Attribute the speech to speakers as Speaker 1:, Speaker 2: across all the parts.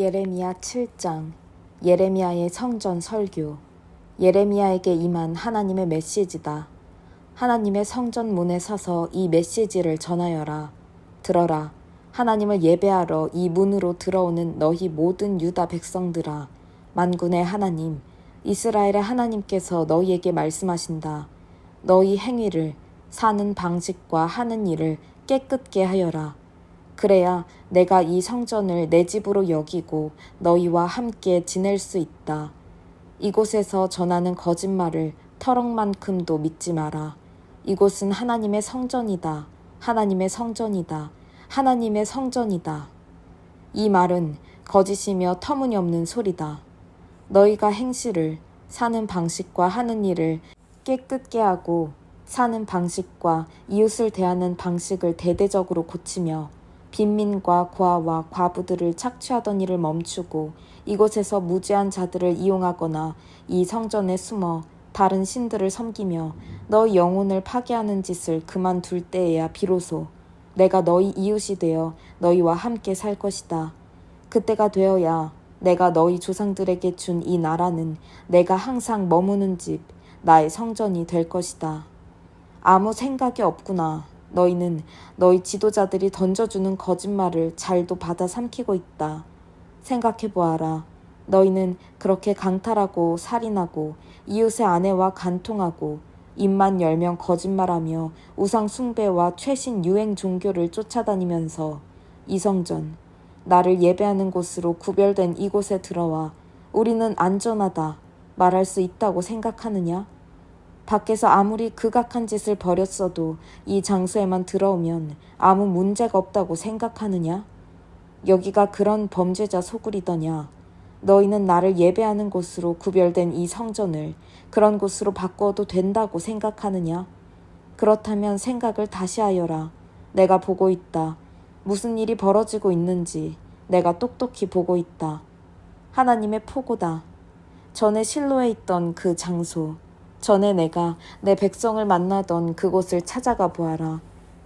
Speaker 1: 예레미야 7장. 예레미야의 성전 설교. 예레미야에게 임한 하나님의 메시지다. 하나님의 성전 문에 서서 이 메시지를 전하여라. 들어라. 하나님을 예배하러 이 문으로 들어오는 너희 모든 유다 백성들아. 만군의 하나님, 이스라엘의 하나님께서 너희에게 말씀하신다. 너희 행위를, 사는 방식과 하는 일을 깨끗게 하여라. 그래야 내가 이 성전을 내 집으로 여기고 너희와 함께 지낼 수 있다. 이곳에서 전하는 거짓말을 터럭만큼도 믿지 마라. 이곳은 하나님의 성전이다. 하나님의 성전이다. 하나님의 성전이다. 이 말은 거짓이며 터무니없는 소리다. 너희가 행실을, 사는 방식과 하는 일을 깨끗게 하고 사는 방식과 이웃을 대하는 방식을 대대적으로 고치며 빈민과 고아와 과부들을 착취하던 일을 멈추고 이곳에서 무죄한 자들을 이용하거나 이 성전에 숨어 다른 신들을 섬기며 너희 영혼을 파괴하는 짓을 그만둘 때에야 비로소 내가 너희 이웃이 되어 너희와 함께 살 것이다. 그때가 되어야 내가 너희 조상들에게 준 이 나라는 내가 항상 머무는 집, 나의 성전이 될 것이다. 아무 생각이 없구나. 너희는 너희 지도자들이 던져주는 거짓말을 잘도 받아 삼키고 있다. 생각해보아라. 너희는 그렇게 강탈하고 살인하고 이웃의 아내와 간통하고 입만 열면 거짓말하며 우상 숭배와 최신 유행 종교를 쫓아다니면서 이 성전, 나를 예배하는 곳으로 구별된 이곳에 들어와 우리는 안전하다 말할 수 있다고 생각하느냐? 밖에서 아무리 극악한 짓을 벌였어도 이 장소에만 들어오면 아무 문제가 없다고 생각하느냐? 여기가 그런 범죄자 소굴이더냐? 너희는 나를 예배하는 곳으로 구별된 이 성전을 그런 곳으로 바꿔도 된다고 생각하느냐? 그렇다면 생각을 다시 하여라. 내가 보고 있다. 무슨 일이 벌어지고 있는지 내가 똑똑히 보고 있다. 하나님의 포고다. 전에 실로에 있던 그 장소, 전에 내가 내 백성을 만나던 그곳을 찾아가 보아라.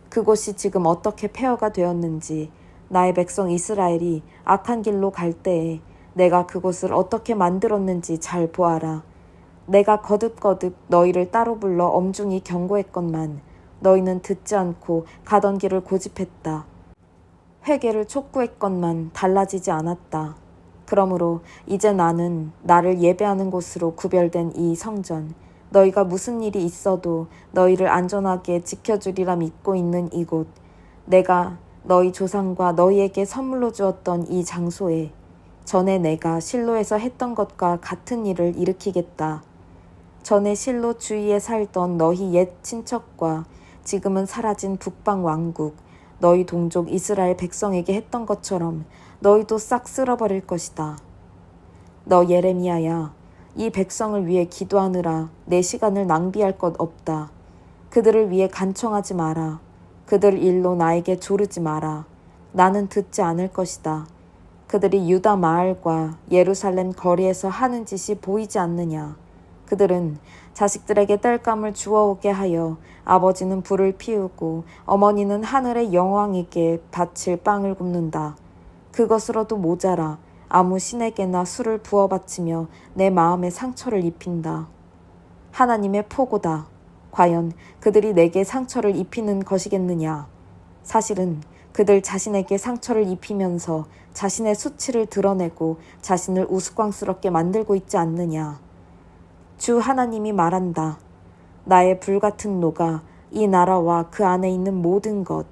Speaker 1: 그곳이 지금 어떻게 폐허가 되었는지, 나의 백성 이스라엘이 악한 길로 갈 때에 내가 그곳을 어떻게 만들었는지 잘 보아라. 내가 거듭거듭 너희를 따로 불러 엄중히 경고했건만 너희는 듣지 않고 가던 길을 고집했다. 회개를 촉구했건만 달라지지 않았다. 그러므로 이제 나는 나를 예배하는 곳으로 구별된 이 성전, 너희가 무슨 일이 있어도 너희를 안전하게 지켜주리라 믿고 있는 이곳, 내가 너희 조상과 너희에게 선물로 주었던 이 장소에 전에 내가 실로에서 했던 것과 같은 일을 일으키겠다. 전에 실로 주위에 살던 너희 옛 친척과 지금은 사라진 북방 왕국, 너희 동족 이스라엘 백성에게 했던 것처럼 너희도 싹 쓸어버릴 것이다. 너 예레미야야, 이 백성을 위해 기도하느라 내 시간을 낭비할 것 없다. 그들을 위해 간청하지 마라. 그들 일로 나에게 조르지 마라. 나는 듣지 않을 것이다. 그들이 유다 마을과 예루살렘 거리에서 하는 짓이 보이지 않느냐. 그들은 자식들에게 땔감을 주워오게 하여 아버지는 불을 피우고 어머니는 하늘의 여왕에게 바칠 빵을 굽는다. 그것으로도 모자라 아무 신에게나 술을 부어 바치며 내 마음에 상처를 입힌다. 하나님의 포고다. 과연 그들이 내게 상처를 입히는 것이겠느냐. 사실은 그들 자신에게 상처를 입히면서 자신의 수치를 드러내고 자신을 우스꽝스럽게 만들고 있지 않느냐. 주 하나님이 말한다. 나의 불같은 노가 이 나라와 그 안에 있는 모든 것,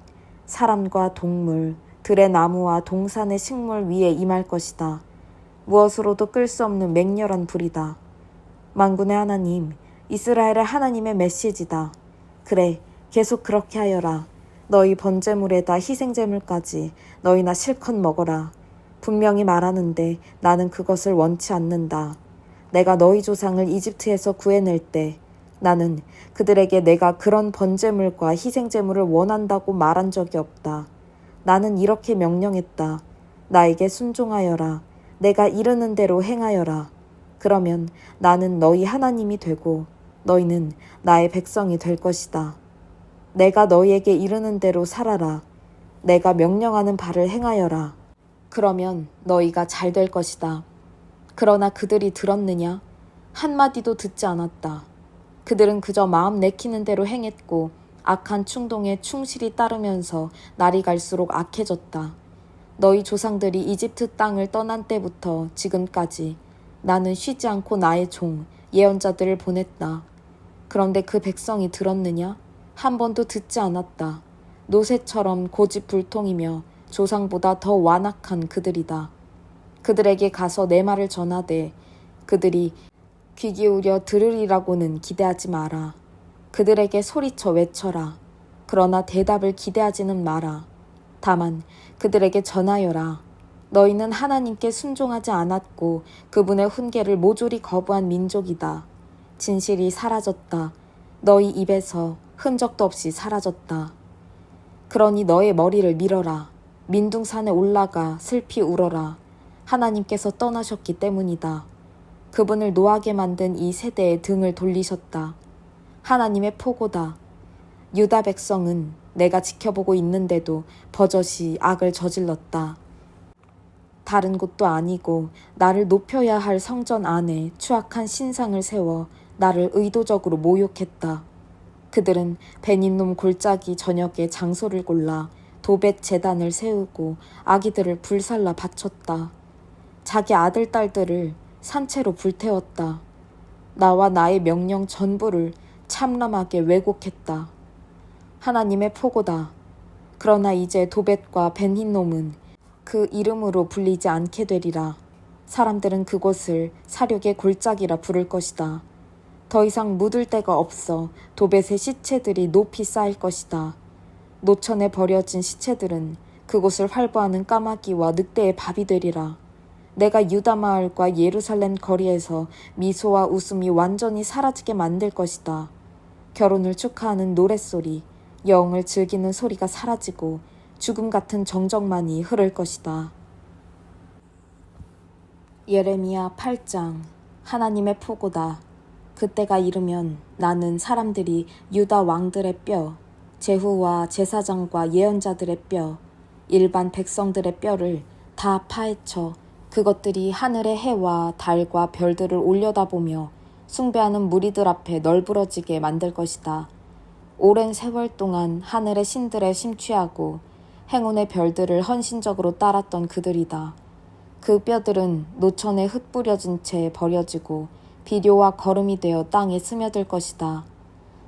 Speaker 1: 사람과 동물, 들의 나무와 동산의 식물 위에 임할 것이다. 무엇으로도 끌 수 없는 맹렬한 불이다. 만군의 하나님, 이스라엘의 하나님의 메시지다. 그래, 계속 그렇게 하여라. 너희 번제물에다 희생제물까지 너희나 실컷 먹어라. 분명히 말하는데 나는 그것을 원치 않는다. 내가 너희 조상을 이집트에서 구해낼 때 나는 그들에게 내가 그런 번제물과 희생제물을 원한다고 말한 적이 없다. 나는 이렇게 명령했다. 나에게 순종하여라. 내가 이르는 대로 행하여라. 그러면 나는 너희 하나님이 되고 너희는 나의 백성이 될 것이다. 내가 너희에게 이르는 대로 살아라. 내가 명령하는 바를 행하여라. 그러면 너희가 잘 될 것이다. 그러나 그들이 들었느냐? 한마디도 듣지 않았다. 그들은 그저 마음 내키는 대로 행했고 악한 충동에 충실히 따르면서 날이 갈수록 악해졌다. 너희 조상들이 이집트 땅을 떠난 때부터 지금까지 나는 쉬지 않고 나의 종, 예언자들을 보냈다. 그런데 그 백성이 들었느냐? 한 번도 듣지 않았다. 노새처럼 고집불통이며 조상보다 더 완악한 그들이다. 그들에게 가서 내 말을 전하되 그들이 귀 기울여 들으리라고는 기대하지 마라. 그들에게 소리쳐 외쳐라. 그러나 대답을 기대하지는 마라. 다만 그들에게 전하여라. 너희는 하나님께 순종하지 않았고 그분의 훈계를 모조리 거부한 민족이다. 진실이 사라졌다. 너희 입에서 흔적도 없이 사라졌다. 그러니 너의 머리를 밀어라. 민둥산에 올라가 슬피 울어라. 하나님께서 떠나셨기 때문이다. 그분을 노하게 만든 이 세대의 등을 돌리셨다. 하나님의 포고다. 유다 백성은 내가 지켜보고 있는데도 버젓이 악을 저질렀다. 다른 곳도 아니고 나를 높여야 할 성전 안에 추악한 신상을 세워 나를 의도적으로 모욕했다. 그들은 베닌놈 골짜기 저녁에 장소를 골라 도벳 제단을 세우고 아기들을 불살라 바쳤다. 자기 아들 딸들을 산채로 불태웠다. 나와 나의 명령 전부를 참람하게 왜곡했다. 하나님의 포고다. 그러나 이제 도벳과 벤힌놈은 그 이름으로 불리지 않게 되리라. 사람들은 그곳을 사륙의 골짜기라 부를 것이다. 더 이상 묻을 데가 없어 도벳의 시체들이 높이 쌓일 것이다. 노천에 버려진 시체들은 그곳을 활보하는 까마귀와 늑대의 밥이 되리라. 내가 유다 마을과 예루살렘 거리에서 미소와 웃음이 완전히 사라지게 만들 것이다. 결혼을 축하하는 노랫소리, 여흥을 즐기는 소리가 사라지고 죽음 같은 정적만이 흐를 것이다. 예레미야 8장. 하나님의 포고다. 그때가 이르면 나는 사람들이 유다 왕들의 뼈, 제후와 제사장과 예언자들의 뼈, 일반 백성들의 뼈를 다 파헤쳐 그것들이 하늘의 해와 달과 별들을 올려다보며 숭배하는 무리들 앞에 널브러지게 만들 것이다. 오랜 세월 동안 하늘의 신들에 심취하고 행운의 별들을 헌신적으로 따랐던 그들이다. 그 뼈들은 노천에 흩뿌려진 채 버려지고 비료와 거름이 되어 땅에 스며들 것이다.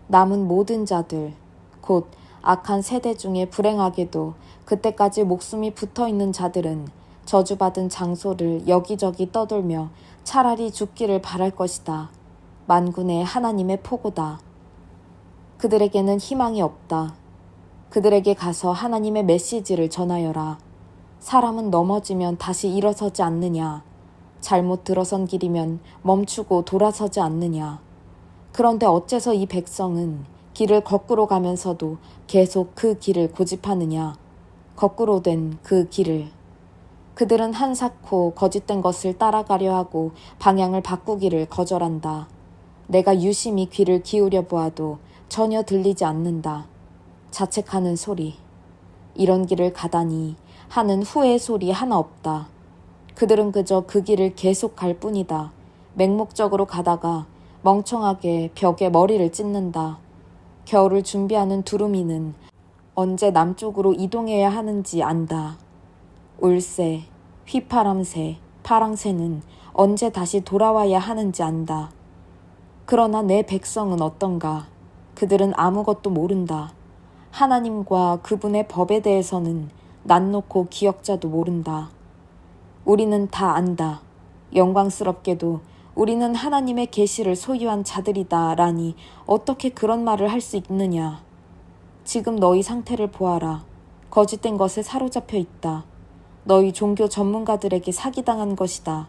Speaker 1: 남은 모든 자들, 곧 악한 세대 중에 불행하게도 그때까지 목숨이 붙어있는 자들은 저주받은 장소를 여기저기 떠돌며 차라리 죽기를 바랄 것이다. 만군의 하나님의 포고다. 그들에게는 희망이 없다. 그들에게 가서 하나님의 메시지를 전하여라. 사람은 넘어지면 다시 일어서지 않느냐. 잘못 들어선 길이면 멈추고 돌아서지 않느냐. 그런데 어째서 이 백성은 길을 거꾸로 가면서도 계속 그 길을 고집하느냐. 거꾸로 된 그 길을. 그들은 한사코 거짓된 것을 따라가려 하고 방향을 바꾸기를 거절한다. 내가 유심히 귀를 기울여 보아도 전혀 들리지 않는다. 자책하는 소리. 이런 길을 가다니 하는 후회의 소리 하나 없다. 그들은 그저 그 길을 계속 갈 뿐이다. 맹목적으로 가다가 멍청하게 벽에 머리를 찢는다. 겨울을 준비하는 두루미는 언제 남쪽으로 이동해야 하는지 안다. 울새, 휘파람새, 파랑새는 언제 다시 돌아와야 하는지 안다. 그러나 내 백성은 어떤가? 그들은 아무것도 모른다. 하나님과 그분의 법에 대해서는 난 놓고 기억자도 모른다. 우리는 다 안다. 영광스럽게도 우리는 하나님의 계시를 소유한 자들이다 라니 어떻게 그런 말을 할 수 있느냐. 지금 너희 상태를 보아라. 거짓된 것에 사로잡혀 있다. 너희 종교 전문가들에게 사기당한 것이다.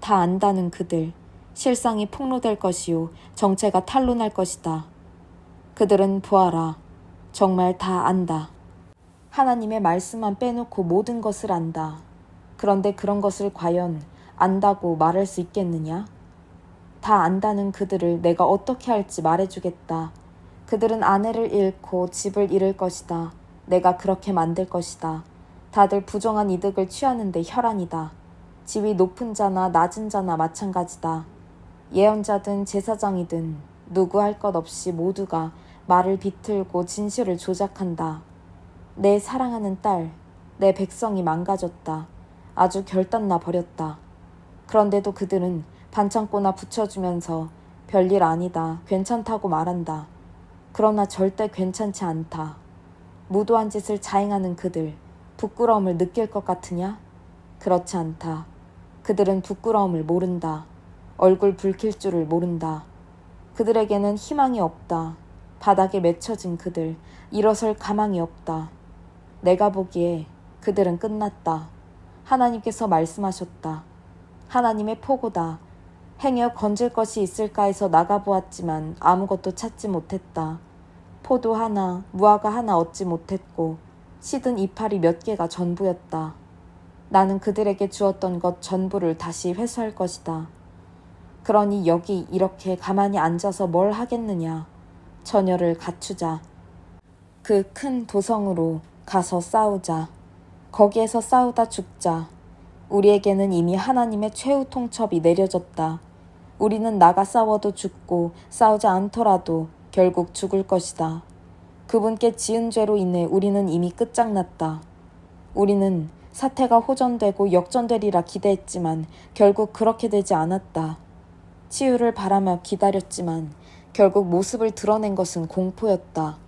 Speaker 1: 다 안다는 그들, 실상이 폭로될 것이요 정체가 탄로날 것이다. 그들은 보아라. 정말 다 안다. 하나님의 말씀만 빼놓고 모든 것을 안다. 그런데 그런 것을 과연 안다고 말할 수 있겠느냐? 다 안다는 그들을 내가 어떻게 할지 말해주겠다. 그들은 아내를 잃고 집을 잃을 것이다. 내가 그렇게 만들 것이다. 다들 부정한 이득을 취하는데 혈안이다. 지위 높은 자나 낮은 자나 마찬가지다. 예언자든 제사장이든 누구 할 것 없이 모두가 말을 비틀고 진실을 조작한다. 내 사랑하는 딸, 내 백성이 망가졌다. 아주 결단나 버렸다. 그런데도 그들은 반창고나 붙여주면서 별일 아니다, 괜찮다고 말한다. 그러나 절대 괜찮지 않다. 무도한 짓을 자행하는 그들, 부끄러움을 느낄 것 같으냐? 그렇지 않다. 그들은 부끄러움을 모른다. 얼굴 붉힐 줄을 모른다. 그들에게는 희망이 없다. 바닥에 맺혀진 그들, 일어설 가망이 없다. 내가 보기에 그들은 끝났다. 하나님께서 말씀하셨다. 하나님의 포고다. 행여 건질 것이 있을까 해서 나가보았지만 아무것도 찾지 못했다. 포도 하나, 무화과 하나 얻지 못했고 시든 이파리 몇 개가 전부였다. 나는 그들에게 주었던 것 전부를 다시 회수할 것이다. 그러니 여기 이렇게 가만히 앉아서 뭘 하겠느냐. 처녀를 갖추자. 그 큰 도성으로 가서 싸우자. 거기에서 싸우다 죽자. 우리에게는 이미 하나님의 최후 통첩이 내려졌다. 우리는 나가 싸워도 죽고 싸우지 않더라도 결국 죽을 것이다. 그분께 지은 죄로 인해 우리는 이미 끝장났다. 우리는 사태가 호전되고 역전되리라 기대했지만 결국 그렇게 되지 않았다. 치유를 바라며 기다렸지만 결국 모습을 드러낸 것은 공포였다.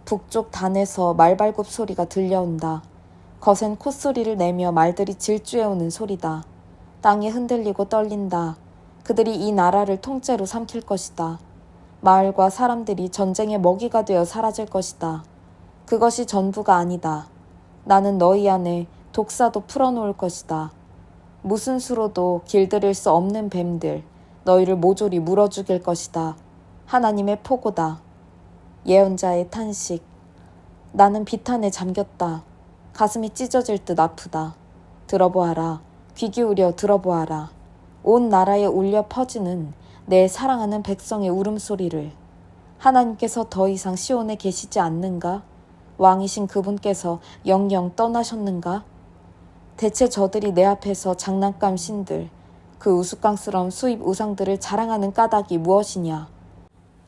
Speaker 1: 북쪽 단에서 말발굽 소리가 들려온다. 거센 콧소리를 내며 말들이 질주해오는 소리다. 땅이 흔들리고 떨린다. 그들이 이 나라를 통째로 삼킬 것이다. 마을과 사람들이 전쟁의 먹이가 되어 사라질 것이다. 그것이 전부가 아니다. 나는 너희 안에 독사도 풀어놓을 것이다. 무슨 수로도 길들일 수 없는 뱀들, 너희를 모조리 물어 죽일 것이다. 하나님의 포고다. 예언자의 탄식. 나는 비탄에 잠겼다. 가슴이 찢어질 듯 아프다. 들어보아라. 귀 기울여 들어보아라. 온 나라에 울려 퍼지는 내 사랑하는 백성의 울음소리를. 하나님께서 더 이상 시온에 계시지 않는가? 왕이신 그분께서 영영 떠나셨는가? 대체 저들이 내 앞에서 장난감 신들, 그 우스꽝스러운 수입 우상들을 자랑하는 까닭이 무엇이냐?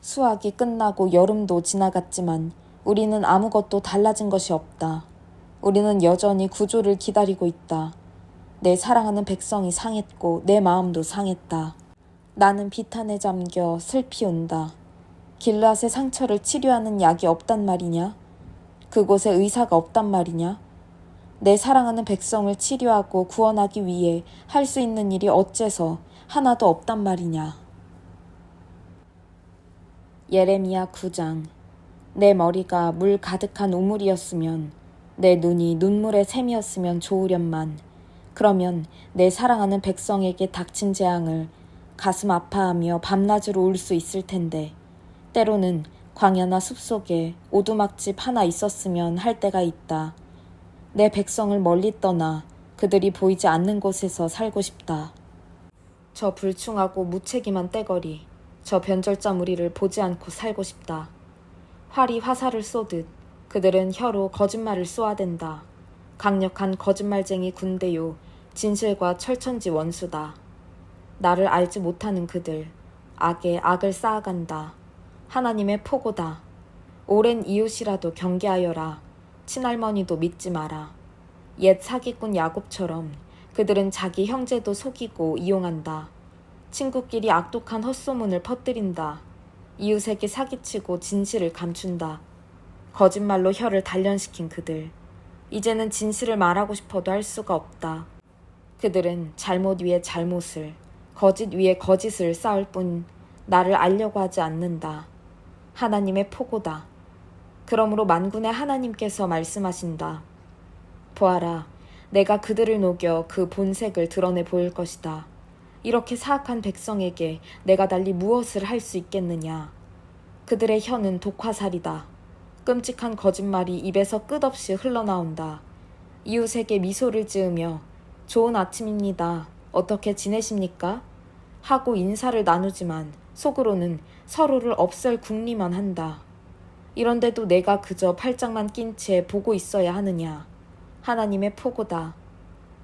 Speaker 1: 수학이 끝나고 여름도 지나갔지만 우리는 아무것도 달라진 것이 없다. 우리는 여전히 구조를 기다리고 있다. 내 사랑하는 백성이 상했고 내 마음도 상했다. 나는 비탄에 잠겨 슬피 운다. 길르앗의 상처를 치료하는 약이 없단 말이냐? 그곳에 의사가 없단 말이냐? 내 사랑하는 백성을 치료하고 구원하기 위해 할 수 있는 일이 어째서 하나도 없단 말이냐? 예레미야 9장. 내 머리가 물 가득한 우물이었으면, 내 눈이 눈물의 샘이었으면 좋으련만. 그러면 내 사랑하는 백성에게 닥친 재앙을 가슴 아파하며 밤낮으로 울 수 있을 텐데, 때로는 광야나 숲속에 오두막집 하나 있었으면 할 때가 있다. 내 백성을 멀리 떠나 그들이 보이지 않는 곳에서 살고 싶다. 저 불충하고 무책임한 떼거리, 저 변절자 무리를 보지 않고 살고 싶다. 활이 화살을 쏘듯 그들은 혀로 거짓말을 쏘아댄다. 강력한 거짓말쟁이 군대요, 진실과 철천지 원수다. 나를 알지 못하는 그들, 악에 악을 쌓아간다. 하나님의 포고다. 오랜 이웃이라도 경계하여라. 친할머니도 믿지 마라. 옛 사기꾼 야곱처럼 그들은 자기 형제도 속이고 이용한다. 친구끼리 악독한 헛소문을 퍼뜨린다. 이웃에게 사기치고 진실을 감춘다. 거짓말로 혀를 단련시킨 그들. 이제는 진실을 말하고 싶어도 할 수가 없다. 그들은 잘못 위에 잘못을, 거짓 위에 거짓을 쌓을 뿐 나를 알려고 하지 않는다. 하나님의 포고다. 그러므로 만군의 하나님께서 말씀하신다. 보아라, 내가 그들을 녹여 그 본색을 드러내 보일 것이다. 이렇게 사악한 백성에게 내가 달리 무엇을 할 수 있겠느냐. 그들의 혀는 독화살이다. 끔찍한 거짓말이 입에서 끝없이 흘러나온다. 이웃에게 미소를 지으며 좋은 아침입니다. 어떻게 지내십니까? 하고 인사를 나누지만 속으로는 서로를 없앨 궁리만 한다. 이런데도 내가 그저 팔짱만 낀 채 보고 있어야 하느냐. 하나님의 포고다.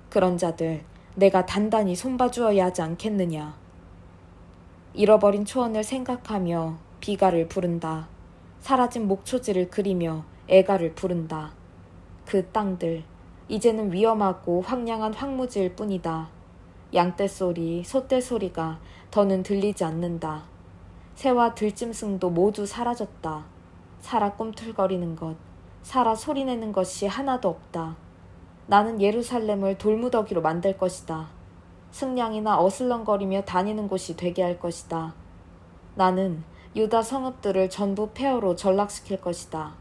Speaker 1: 그런 자들 내가 단단히 손봐주어야 하지 않겠느냐. 잃어버린 초원을 생각하며 비가를 부른다. 사라진 목초지를 그리며 애가를 부른다. 그 땅들 이제는 위험하고 황량한 황무지일 뿐이다. 양떼 소리, 소떼 소리가 더는 들리지 않는다. 새와 들짐승도 모두 사라졌다. 살아 꿈틀거리는 것, 살아 소리내는 것이 하나도 없다. 나는 예루살렘을 돌무더기로 만들 것이다. 승냥이나 어슬렁거리며 다니는 곳이 되게 할 것이다. 나는 유다 성읍들을 전부 폐허로 전락시킬 것이다.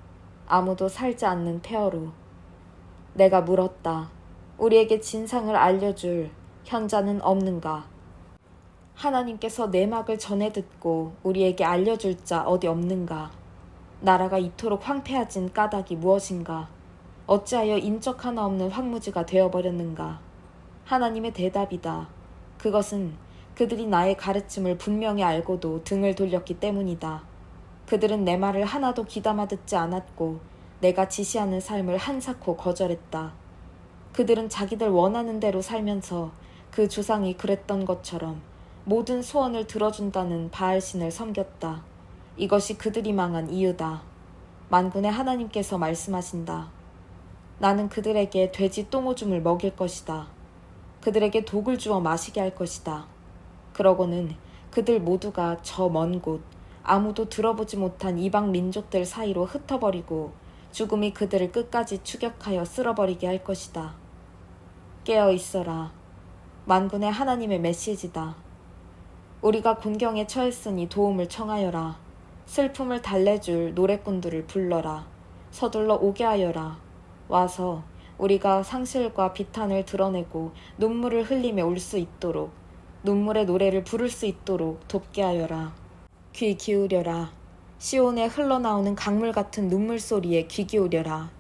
Speaker 1: 아무도 살지 않는 폐허로. 내가 물었다. 우리에게 진상을 알려줄 현자는 없는가? 하나님께서 내막을 전해 듣고 우리에게 알려줄 자 어디 없는가? 나라가 이토록 황폐해진 까닭이 무엇인가? 어찌하여 인적 하나 없는 황무지가 되어버렸는가? 하나님의 대답이다. 그것은 그들이 나의 가르침을 분명히 알고도 등을 돌렸기 때문이다. 그들은 내 말을 하나도 귀담아 듣지 않았고 내가 지시하는 삶을 한사코 거절했다. 그들은 자기들 원하는 대로 살면서 그 조상이 그랬던 것처럼 모든 소원을 들어준다는 바알신을 섬겼다. 이것이 그들이 망한 이유다. 만군의 하나님께서 말씀하신다. 나는 그들에게 돼지 똥오줌을 먹일 것이다. 그들에게 독을 주어 마시게 할 것이다. 그러고는 그들 모두가 저 먼 곳, 아무도 들어보지 못한 이방 민족들 사이로 흩어버리고 죽음이 그들을 끝까지 추격하여 쓸어버리게 할 것이다. 깨어 있어라. 만군의 하나님의 메시지다. 우리가 곤경에 처했으니 도움을 청하여라. 슬픔을 달래줄 노래꾼들을 불러라. 서둘러 오게 하여라. 와서 우리가 상실과 비탄을 드러내고 눈물을 흘리며 울 수 있도록, 눈물의 노래를 부를 수 있도록 돕게 하여라. 귀 기울여라. 시온에 흘러나오는 강물 같은 눈물 소리에 귀 기울여라.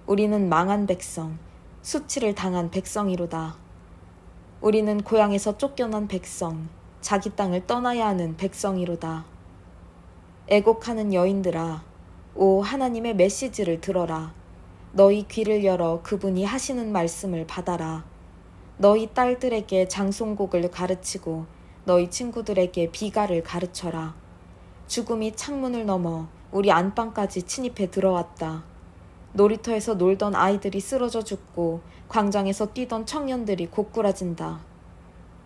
Speaker 1: 우리는 망한 백성, 수치를 당한 백성이로다. 우리는 고향에서 쫓겨난 백성, 자기 땅을 떠나야 하는 백성이로다. 애곡하는 여인들아, 오 하나님의 메시지를 들어라. 너희 귀를 열어 그분이 하시는 말씀을 받아라. 너희 딸들에게 장송곡을 가르치고 너희 친구들에게 비가를 가르쳐라. 죽음이 창문을 넘어 우리 안방까지 침입해 들어왔다. 놀이터에서 놀던 아이들이 쓰러져 죽고 광장에서 뛰던 청년들이 고꾸라진다.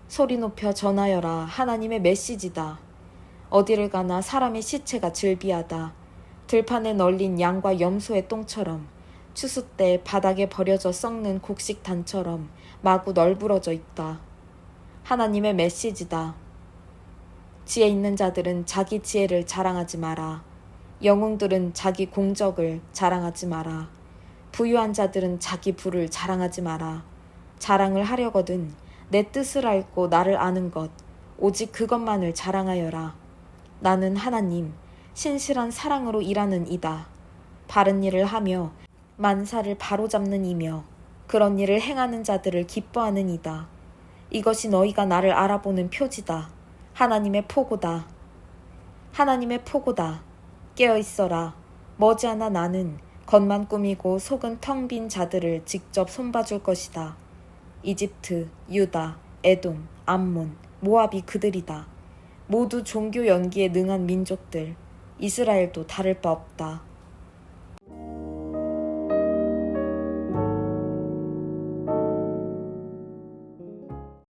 Speaker 1: 소리 높여 전하여라. 하나님의 메시지다. 어디를 가나 사람의 시체가 즐비하다. 들판에 널린 양과 염소의 똥처럼, 추수 때 바닥에 버려져 썩는 곡식단처럼 마구 널브러져 있다. 하나님의 메시지다. 지혜 있는 자들은 자기 지혜를 자랑하지 마라. 영웅들은 자기 공적을 자랑하지 마라. 부유한 자들은 자기 부를 자랑하지 마라. 자랑을 하려거든 내 뜻을 알고 나를 아는 것, 오직 그것만을 자랑하여라. 나는 하나님, 신실한 사랑으로 일하는 이다. 바른 일을 하며 만사를 바로잡는 이며 그런 일을 행하는 자들을 기뻐하는 이다. 이것이 너희가 나를 알아보는 표지다. 하나님의 포고다. 하나님의 포고다. 깨어 있어라. 머지않아 나는 겉만 꾸미고 속은 텅 빈 자들을 직접 손봐줄 것이다. 이집트, 유다, 에돔, 암몬, 모압이 그들이다. 모두 종교 연기에 능한 민족들. 이스라엘도 다를 바 없다.